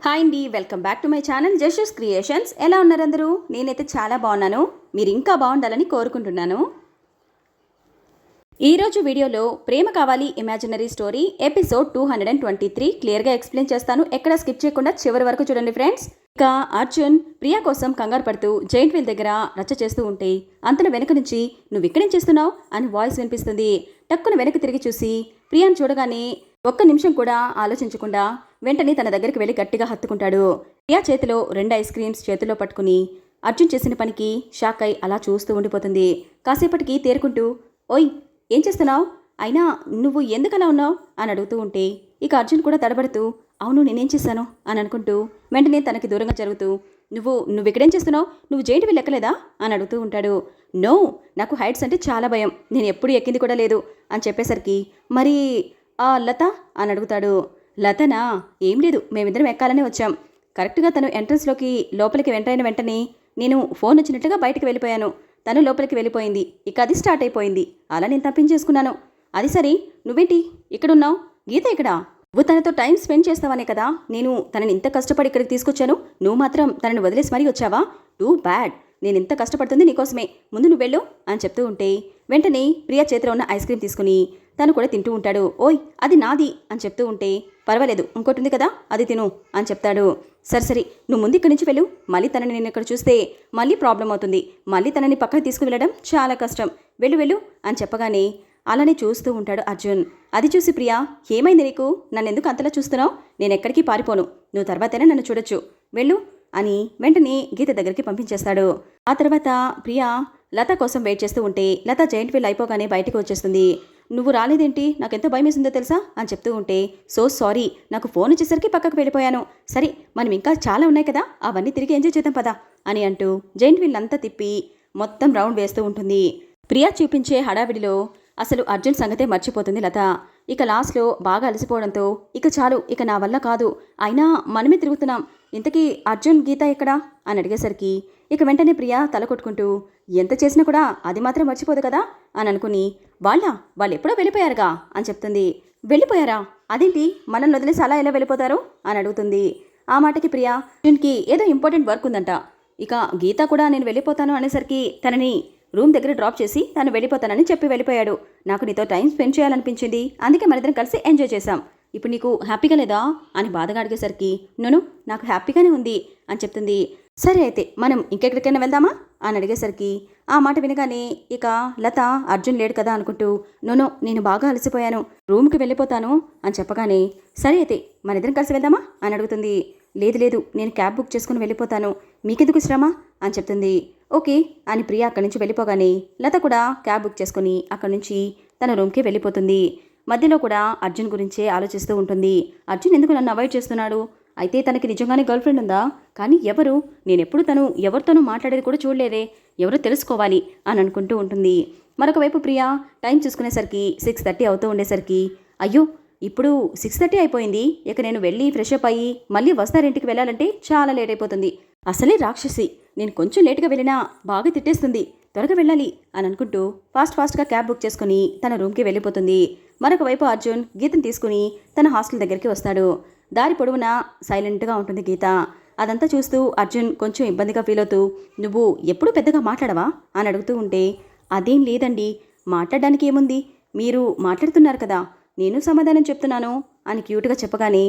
Hi అండి, welcome back to my channel Jashas creations. ఎలా ఉన్నారు అందరూ? నేనైతే చాలా బాగున్నాను. మీరు ఇంకా బాగుండాలని కోరుకుంటున్నాను. ఈరోజు వీడియోలో ప్రేమ కావాలి ఇమాజినరీ స్టోరీ ఎపిసోడ్ 223 క్లియర్గా ఎక్స్ప్లెయిన్ చేస్తాను. ఎక్కడ స్కిప్ చేయకుండా చివరి వరకు చూడండి ఫ్రెండ్స్. ఇక అర్జున్ ప్రియా కోసం కంగారు పడుతూ జైంట్ వీల్ దగ్గర రచ్చ చేస్తూ ఉంటే అంతలో వెనక నుంచి "నువ్వు ఇక్కడేం చేస్తున్నావు" అని వాయిస్ వినిపిస్తుంది. టక్కున వెనక్కి తిరిగి చూసి ప్రియాను చూడగానే ఒక్క నిమిషం కూడా ఆలోచించకుండా వెంటనే తన దగ్గరికి వెళ్ళి గట్టిగా హత్తుకుంటాడు. ప్రియా చేతిలో 2 ఐస్ క్రీమ్స్ చేతిలో పట్టుకుని అర్జున్ చేసిన పనికి షాక్ అయి అలా చూస్తూ ఉండిపోతుంది. కాసేపటికి తేరుకుంటూ "ఓయ్, ఏం చేస్తున్నావు? అయినా నువ్వు ఎందుకు అలా ఉన్నావు" అని అడుగుతూ ఉంటే ఇక అర్జున్ కూడా తడబడుతూ "అవును, నేనేం చేశాను" అని అనుకుంటూ వెంటనే తనకి దూరంగా జరుగుతూ నువ్వు ఇక్కడేం చేస్తున్నావు? నువ్వు జైంట్ వీల్ ఎక్కలేదా" అని అడుగుతూ ఉంటాడు. "నో, నాకు హైట్స్ అంటే చాలా భయం, నేను ఎప్పుడు ఎక్కింది కూడా లేదు" అని చెప్పేసరికి "మరి లత" అని అడుగుతాడు. "లతనా? ఏం లేదు, మేమిద్దరం ఎక్కాలనే వచ్చాం. కరెక్ట్గా తను ఎంట్రన్స్లోకి లోపలికి ఎంటర్ అయిన వెంటనే నేను ఫోన్ వచ్చినట్లుగా బయటకు వెళ్ళిపోయాను. తను లోపలికి వెళ్ళిపోయింది. ఇక అది స్టార్ట్ అయిపోయింది. అలా నేను తప్పించేసుకున్నాను. అది సరే, నువ్వేంటి ఇక్కడున్నావు? గీత ఎక్కడా? నువ్వు తనతో టైం స్పెండ్ చేస్తావనే కదా నేను తనని ఇంత కష్టపడి ఇక్కడికి తీసుకొచ్చాను. నువ్వు మాత్రం తనని వదిలేసి మరీ వచ్చావా? Too bad. నేను ఇంత కష్టపడుతుంది నీకోసమే. ముందు నువ్వు వెళ్ళు" అని చెప్తూ ఉంటే వెంటనే ప్రియా చేతిలో ఉన్న ఐస్ క్రీమ్ తీసుకుని తను కూడా తింటూ ఉంటాడు. "ఓయ్, అది నాది" అని చెప్తూ ఉంటే "పర్వాలేదు, ఇంకోటి ఉంది కదా, అది తిను" అని చెప్తాడు. "సరే, నువ్వు ముందు ఇక్కడి నుంచి వెళ్ళు. మళ్ళీ తనని నేను ఇక్కడ చూస్తే మళ్ళీ ప్రాబ్లం అవుతుంది. మళ్ళీ తనని పక్కకు తీసుకువెళ్ళడం చాలా కష్టం. వెళ్ళు" అని చెప్పగానే అలానే చూస్తూ ఉంటాడు అర్జున్. అది చూసి ప్రియా "ఏమైంది నీకు? నన్ను ఎందుకు అంతలా చూస్తున్నావు? నేను ఎక్కడికి పారిపోను. నువ్వు తర్వాతైనా నన్ను చూడొచ్చు. వెళ్ళు" అని వెంటనే గీత దగ్గరికి పంపించేస్తాడు. ఆ తర్వాత ప్రియా లత కోసం వెయిట్ చేస్తూ ఉంటే లత జైంట్ వీల్ అయిపోగానే బయటకు వచ్చేస్తుంది. "నువ్వు రాలేదేంటి? నాకెంత భయం వేసిందో తెలుసా" అని చెప్తూ ఉంటే "సో సారీ, నాకు ఫోన్ వచ్చేసరికి పక్కకు వెళ్ళిపోయాను. సరే, మనం ఇంకా చాలా ఉన్నాయి కదా, అవన్నీ తిరిగి ఎంజాయ్ చేద్దాం పదా" అని అంటూ జైంట్ వీల్ అంతా తిప్పి మొత్తం రౌండ్ వేస్తూ ఉంటుంది. ప్రియా చూపించే హడావిడిలో అసలు అర్జున్ సంగతే మర్చిపోతుంది లత. ఇక లాస్ట్లో బాగా అలసిపోవడంతో "ఇక చాలు, ఇక నా వల్ల కాదు, అయినా మనమే తిరుగుతున్నాం. ఇంతకీ అర్జున్ గీత ఎక్కడా" అని అడిగేసరికి ఇక వెంటనే ప్రియా తల కొట్టుకుంటూ "ఎంత చేసినా కూడా అది మాత్రం మర్చిపోదు కదా" అని అనుకుని వాళ్ళు ఎప్పుడో వెళ్ళిపోయారుగా" అని చెప్తుంది. "వెళ్ళిపోయారా? అదేంటి, మనల్ని వదిలేసి అలా ఎలా వెళ్ళిపోతారు" అని అడుగుతుంది. ఆ మాటకి ప్రియా అర్జున్కి ఏదో ఇంపార్టెంట్ వర్క్ ఉందంట. ఇక గీత కూడా నేను వెళ్ళిపోతాను అనేసరికి తనని రూమ్ దగ్గర డ్రాప్ చేసి తను వెళ్ళిపోతానని చెప్పి వెళ్ళిపోయాడు. నాకు నీతో టైం స్పెండ్ చేయాలనిపించింది, అందుకే మనిద్దరం కలిసి ఎంజాయ్ చేశాం. ఇప్పుడు నీకు హ్యాపీగా లేదా అని బాధగా అడిగేసరికి "నోను, నాకు హ్యాపీగానే ఉంది" అని చెప్తుంది. "సరే అయితే మనం ఇంకెక్కడికైనా వెళ్దామా" అని అడిగేసరికి ఆ మాట వినగానే ఇక లత అర్జున్ లేడు కదా అనుకుంటూ "నోనో, నేను బాగా అలసిపోయాను, రూమ్కి వెళ్ళిపోతాను" అని చెప్పగానే "సరే అయితే మనిద్దరం కలిసి వెళ్దామా" అని అడుగుతుంది. లేదు, నేను క్యాబ్ బుక్ చేసుకుని వెళ్ళిపోతాను, మీకెందుకు శ్రమ" అని చెప్తుంది. "ఓకే" అని ప్రియా అక్కడి నుంచి వెళ్ళిపోగానే లత కూడా క్యాబ్ బుక్ చేసుకుని అక్కడి నుంచి తన రూమ్కి వెళ్ళిపోతుంది. మధ్యలో కూడా అర్జున్ గురించే ఆలోచిస్తూ ఉంటుంది. అర్జున్ ఎందుకు నన్ను అవాయిడ్ చేస్తున్నాడు? అయితే తనకి నిజంగానే గర్ల్ ఫ్రెండ్ ఉందా? కానీ ఎవరు? నేనెప్పుడు తను ఎవరితోనూ మాట్లాడేది కూడా చూడలేదే, ఎవరో తెలుసుకోవాలి అని అనుకుంటూ ఉంటుంది. మరొక వైపు ప్రియా టైం చూసుకునేసరికి 6:30 అవుతూ ఉండేసరికి "అయ్యో, ఇప్పుడు 6:30 అయిపోయింది. ఇక నేను వెళ్ళి ఫ్రెష్ అప్ అయ్యి మళ్ళీ వస్తారింటికి వెళ్ళాలంటే చాలా లేట్ అయిపోతుంది. అసలే రాక్షసి, నేను కొంచెం లేట్గా వెళ్ళినా బాగా తిట్టేస్తుంది. త్వరగా వెళ్ళాలి" అని అనుకుంటూ ఫాస్ట్గా క్యాబ్ బుక్ చేసుకుని తన రూమ్కి వెళ్ళిపోతుంది. మరొక వైపు అర్జున్ గీతను తీసుకుని తన హాస్టల్ దగ్గరికి వస్తాడు. దారి పొడవునా సైలెంట్గా ఉంటుంది గీత. అదంతా చూస్తూ అర్జున్ కొంచెం ఇబ్బందిగా ఫీల్ అవుతూ "నువ్వు ఎప్పుడు పెద్దగా మాట్లాడవా" అని అడుగుతూ ఉంటే "అదేం లేదండి, మాట్లాడడానికి ఏముంది, మీరు మాట్లాడుతున్నారు కదా, నేను సమాధానం చెప్తున్నాను" అని క్యూట్గా చెప్పగానే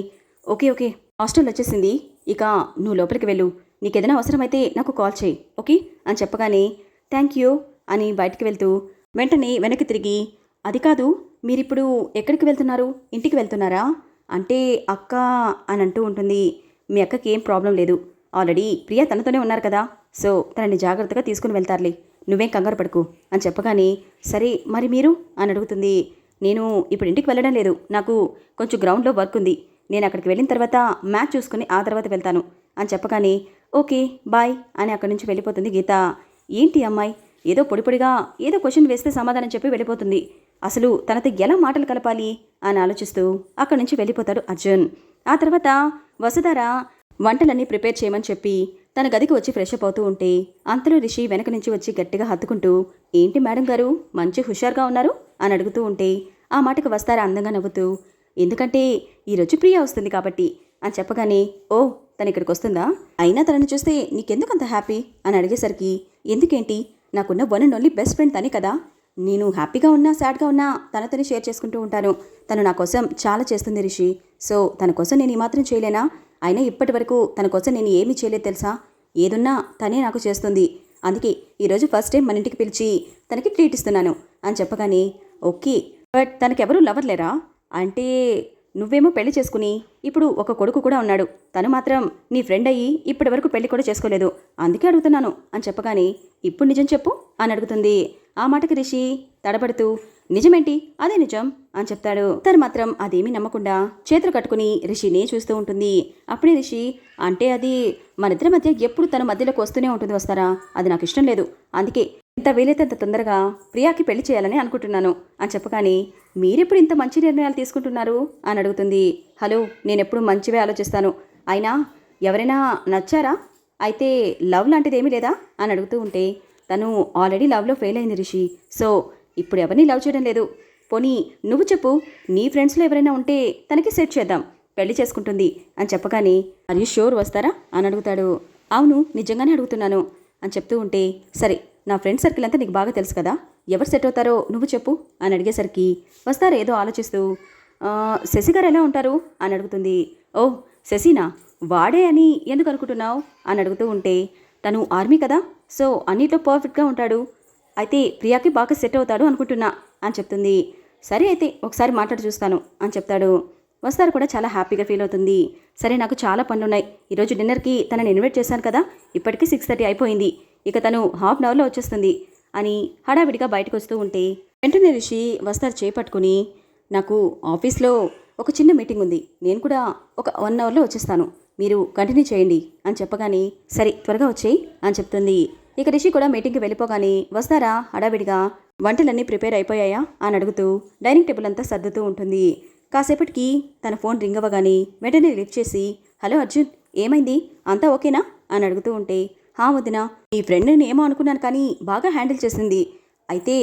ఓకే, హాస్టల్ వచ్చేసింది, ఇక నువ్వు లోపలికి వెళ్ళు, నీకేదైనా అవసరమైతే నాకు కాల్ చేయి, ఓకే" అని చెప్పగానే "థ్యాంక్ యూ" అని బయటికి వెళ్తూ వెంటనే వెనక్కి తిరిగి "అది కాదు, మీరిప్పుడు ఎక్కడికి వెళ్తున్నారు? ఇంటికి వెళ్తున్నారా?" అంటే "అక్క" అని అంటూ ఉంటుంది. "మీ అక్కకి ఏం ప్రాబ్లం లేదు, ఆల్రెడీ ప్రియా తనతోనే ఉన్నారు కదా, సో తనని జాగ్రత్తగా తీసుకుని వెళ్తారులే, నువ్వేం కంగారు పడుకు" అని చెప్పగానే "సరే, మరి మీరు" అని అడుగుతుంది. "నేను ఇప్పుడు ఇంటికి వెళ్ళడం లేదు, నాకు కొంచెం గ్రౌండ్లో వర్క్ ఉంది, నేను అక్కడికి వెళ్ళిన తర్వాత మ్యాచ్ చూసుకుని ఆ తర్వాత వెళ్తాను" అని చెప్పగానే "ఓకే, బాయ్" అని అక్కడి నుంచి వెళ్ళిపోతుంది గీత. ఏంటి అమ్మాయి ఏదో పొడిగా ఏదో క్వశ్చన్ వేస్తే సమాధానం చెప్పి వెళ్ళిపోతుంది, అసలు తనతో ఎలా మాటలు కలపాలి అని ఆలోచిస్తూ అక్కడి నుంచి వెళ్ళిపోతాడు అర్జున్. ఆ తర్వాత వసుధార వంటలన్నీ ప్రిపేర్ చేయమని చెప్పి తన గదికి వచ్చి ఫ్రెష్ అప్ అవుతూ ఉంటే అంతలో రిషి వెనక నుంచి వచ్చి గట్టిగా హత్తుకుంటూ "ఏంటి మేడం గారు, మంచి హుషారుగా ఉన్నారు" అని అడుగుతూ ఉంటే ఆ మాటకు వస్తారా అందంగా నవ్వుతూ "ఎందుకంటే ఈరోజు ప్రియా వస్తుంది కాబట్టి" అని చెప్పగానే "ఓ, తను ఇక్కడికి వస్తుందా? అయినా తనని చూస్తే నీకెందుకు అంత హ్యాపీ అని అడిగేసరికి, ఎందుకేంటి, నాకున్న one and only best friend తనే కదా. నేను హ్యాపీగా ఉన్నా సాడ్గా ఉన్నా తనతోనే షేర్ చేసుకుంటూ ఉంటాను. తను నా కోసం చాలా చేస్తుంది రిషి. సో తన కోసం నేను ఈ మాత్రం చేయలేనా? అయినా ఇప్పటి వరకు తన కోసం నేను ఏమీ చేయలేదు తెలుసా. ఏదున్నా తనే నాకు చేస్తుంది. అందుకే ఈరోజు ఫస్ట్ టైం మన ఇంటికి పిలిచి తనకి ట్రీట్ ఇస్తున్నాను అని చెప్పగానే, ఓకే బట్ తనకెవరూ లవర్ లేరా? అంటే నువ్వేమో పెళ్లి చేసుకుని ఇప్పుడు ఒక కొడుకు కూడా ఉన్నాడు. తను మాత్రం నీ ఫ్రెండ్ అయ్యి ఇప్పటి వరకు పెళ్లి కూడా చేసుకోలేదు. అందుకే అడుగుతున్నాను అని చెప్పగానే, ఇప్పుడు నిజం చెప్పు అని అడుగుతుంది. ఆ మాటకి రిషి తడబడుతూ, నిజమేంటి, అదే నిజం అని చెప్తాడు. తను మాత్రం అదేమీ నమ్మకుండా చేతులు కట్టుకుని రిషిని చూస్తూ ఉంటుంది. అప్పుడే రిషి, అంటే అది మనిద్దరి మధ్య ఎప్పుడు తన మధ్యలోకి వస్తూనే ఉంటుంది వస్తారా, అది నాకు ఇష్టం లేదు. అందుకే ఇంత వీలైతే అంత తొందరగా ప్రియాకి పెళ్లి చేయాలని అనుకుంటున్నాను అని చెప్పగానే, మీరెప్పుడు ఇంత మంచి నిర్ణయాలు తీసుకుంటున్నారు అని అడుగుతుంది. హలో, నేనెప్పుడు మంచివే ఆలోచిస్తాను. అయినా ఎవరైనా నచ్చారా? అయితే లవ్ లాంటిది ఏమీ లేదా అని అడుగుతూ ఉంటే, తను ఆల్రెడీ లవ్లో ఫెయిల్ అయింది రిషి. సో ఇప్పుడు ఎవరిని లవ్ చేయడం లేదు. పోనీ నువ్వు చెప్పు, నీ ఫ్రెండ్స్లో ఎవరైనా ఉంటే తనకి సెట్ చేద్దాం, పెళ్లి చేసుకుంటుంది అని చెప్పగానే, ఆర్ యూ ష్యూర్ వస్తారా అని అడుగుతాడు. అవును, నిజంగానే అడుగుతున్నాను అని చెప్తూ ఉంటే, సరే నా ఫ్రెండ్ సర్కిల్ అంతా నీకు బాగా తెలుసు కదా, ఎవరు సెట్ అవుతారో నువ్వు చెప్పు అని అడిగేసరికి, వస్తారా ఏదో ఆలోచిస్తూ, శశి గారు ఎలా ఉంటారు అని అడుగుతుంది. ఓ శశినా, వాడే అని ఎందుకు అనుకుంటున్నావు అని అడుగుతూ ఉంటే, తను ఆర్మీ కదా, సో అన్నిట్లో పర్ఫెక్ట్గా ఉంటాడు. అయితే ప్రియాకి బాగా సెట్ అవుతాడు అనుకుంటున్నా అని చెప్తుంది. సరే అయితే ఒకసారి మాట్లాడి చూస్తాను అని చెప్తాడు. వస్తారు కూడా చాలా హ్యాపీగా ఫీల్ అవుతుంది. సరే నాకు చాలా పనులున్నాయి, ఈరోజు డిన్నర్కి తనని ఇన్వైట్ చేశాను కదా, ఇప్పటికీ 6:30 అయిపోయింది, ఇక తను హాఫ్ అన్ అవర్లో వచ్చేస్తుంది అని హడావిడిగా బయటకు వస్తూ ఉంటే, వెంటనే రిషి వస్తారు చేపట్టుకుని, నాకు ఆఫీస్లో ఒక చిన్న మీటింగ్ ఉంది, నేను కూడా ఒక 1 అవర్లో వచ్చేస్తాను, మీరు కంటిన్యూ చేయండి అని చెప్పగానే, సరే త్వరగా వచ్చేయి అని చెప్తుంది. ఇక రిషి కూడా మీటింగ్కి వెళ్ళిపోగానే వస్తారా హడావిడిగా వంటలన్నీ ప్రిపేర్ అయిపోయాయా అని అడుగుతూ డైనింగ్ టేబుల్ అంతా సర్దుతూ ఉంటుంది. కాసేపటికి తన ఫోన్ రింగ్ అవ్వగానే వెంటనే లిఫ్ట్ చేసి, హలో అర్జున్, ఏమైంది, అంతా ఓకేనా అని అడుగుతూ ఉంటే, హా వదినా, ఈ ఫ్రెండ్ని ఏమో అనుకున్నాను కానీ బాగా హ్యాండిల్ చేసింది, అయితే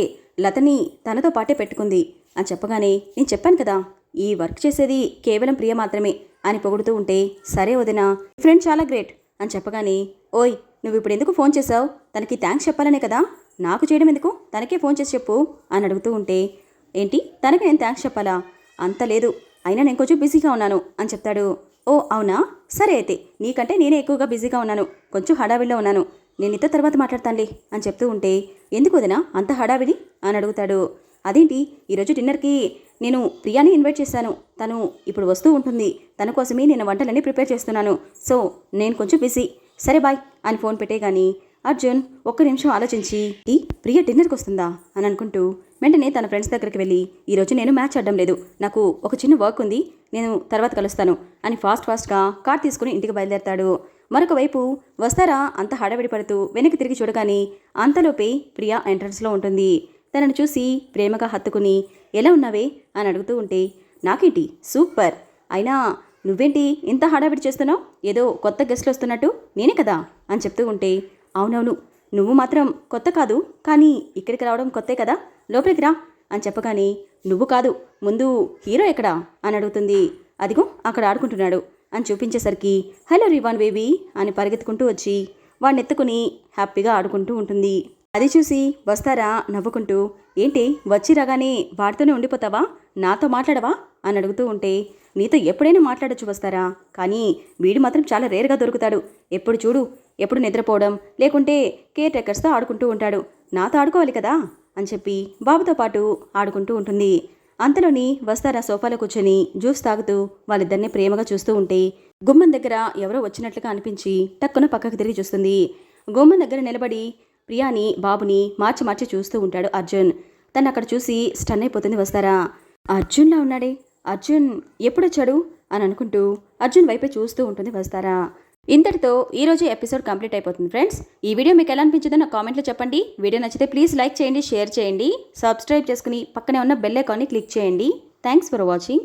లతని తనతో పాటే పెట్టుకుంది అని చెప్పగానే, నేను చెప్పాను కదా ఈ వర్క్ చేసేది కేవలం ప్రియ మాత్రమే అని పొగుడుతూ ఉంటే, సరే వదినా, ఫ్రెండ్ చాలా గ్రేట్ అని చెప్పగానే, ఓయ్ నువ్వు ఇప్పుడు ఎందుకు ఫోన్ చేసావు, తనకి థ్యాంక్స్ చెప్పాలనే కదా, నాకు చేయడం ఎందుకు, తనకే ఫోన్ చేసి చెప్పు అని అడుగుతూ ఉంటే, ఏంటి తనకి నేను థ్యాంక్స్ చెప్పాలా, అంత లేదు, అయినా నేను కొంచెం బిజీగా ఉన్నాను అని చెప్తాడు. ఓ అవునా, సరే అయితే నీకంటే నేనే ఎక్కువగా బిజీగా ఉన్నాను, కొంచెం హడావిడిలో ఉన్నాను, నేను నీతో తర్వాత మాట్లాడతానులే అని చెప్తూ ఉంటే, ఎందుకు వదినా అంత హడావిడి అని అడుగుతాడు. అదేంటి, ఈరోజు డిన్నర్కి నేను ప్రియాని ఇన్వైట్ చేశాను, తను ఇప్పుడు వస్తూ ఉంటుంది, తన కోసమే నేను వంటలన్నీ ప్రిపేర్ చేస్తున్నాను, సో నేను కొంచెం బిజీ, సరే బాయ్ అని ఫోన్ పెట్టేగాని, అర్జున్ ఒక్క నిమిషం ఆలోచించి, ఈ ప్రియ డిన్నర్కి వస్తుందా అని అనుకుంటూ వెంటనే తన ఫ్రెండ్స్ దగ్గరికి వెళ్ళి, ఈరోజు నేను మ్యాచ్ ఆడడం లేదు, నాకు ఒక చిన్న వర్క్ ఉంది, నేను తర్వాత కలుస్తాను అని ఫాస్ట్గా కార్ తీసుకుని ఇంటికి బయలుదేరతాడు. మరొక వైపు వస్తారా అంత హడావిడి పడుతూ వెనక్కి తిరిగి చూడగానే, అంతలోపే ప్రియా ఎంట్రన్స్లో ఉంటుంది. తనను చూసి ప్రేమగా హత్తుకుని, ఎలా ఉన్నావే అని అడుగుతూ ఉంటే, నాకేంటి సూపర్, అయినా నువ్వేంటి ఇంత హడావిడి చేస్తున్నావు, ఏదో కొత్త గెస్ట్లు వస్తున్నట్టు, నేనే కదా అని చెప్తూ ఉంటే, అవునవును నువ్వు మాత్రం కొత్త కాదు, కానీ ఇక్కడికి రావడం కొత్తే కదా, లోపలికి రా అని చెప్పగానే, నువ్వు కాదు ముందు హీరో ఎక్కడా అని అడుగుతుంది. అదిగో అక్కడ ఆడుకుంటున్నాడు అని చూపించేసరికి, హలో రివాన్ బేబీ అని పరిగెత్తుకుంటూ వచ్చి వాడిని ఎత్తుకుని హ్యాపీగా ఆడుకుంటూ ఉంటుంది. అది చూసి వస్తారా నవ్వుకుంటూ, ఏంటి వచ్చి రాగానే వాడితోనే ఉండిపోతావా, నాతో మాట్లాడవా అని అడుగుతూ ఉంటే, నీతో ఎప్పుడైనా మాట్లాడచ్చు వస్తారా, కానీ వీడు మాత్రం చాలా రేర్గా దొరుకుతాడు, ఎప్పుడు చూడు ఎప్పుడు నిద్రపోవడం లేకుంటే కేర్ టేకర్స్తో ఆడుకుంటూ ఉంటాడు, నాతో ఆడుకోవాలి కదా అని చెప్పి బాబుతో పాటు ఆడుకుంటూ ఉంటుంది. అంతలోని వస్తారా సోఫాలో కూర్చొని జ్యూస్ తాగుతూ వాళ్ళిద్దరిని ప్రేమగా చూస్తూ ఉంటే, గుమ్మం దగ్గర ఎవరో వచ్చినట్లుగా అనిపించి టక్కున పక్కకు తిరిగి చూస్తుంది. గుమ్మం దగ్గర నిలబడి ప్రియాని బాబుని మార్చి చూస్తూ ఉంటాడు అర్జున్. తను అక్కడ చూసి స్టన్ అయిపోతుంది వస్తారా. అర్జున్లా ఉన్నాడే, అర్జున్ ఎప్పుడొచ్చాడు అని అనుకుంటూ అర్జున్ వైపే చూస్తూ ఉంటుంది వస్తారా. ఇంతటితో ఈరోజు ఎపిసోడ్ కంప్లీట్ అయిపోతుంది ఫ్రెండ్స్. ఈ వీడియో మీకు ఎలా అనిపించిందో నాకు కామెంట్లో చెప్పండి. వీడియో నచ్చితే ప్లీజ్ లైక్ చేయండి, షేర్ చేయండి, సబ్స్క్రైబ్ చేసుకుని పక్కనే ఉన్న బెల్ ఐకాన్ని క్లిక్ చేయండి. Thanks for watching.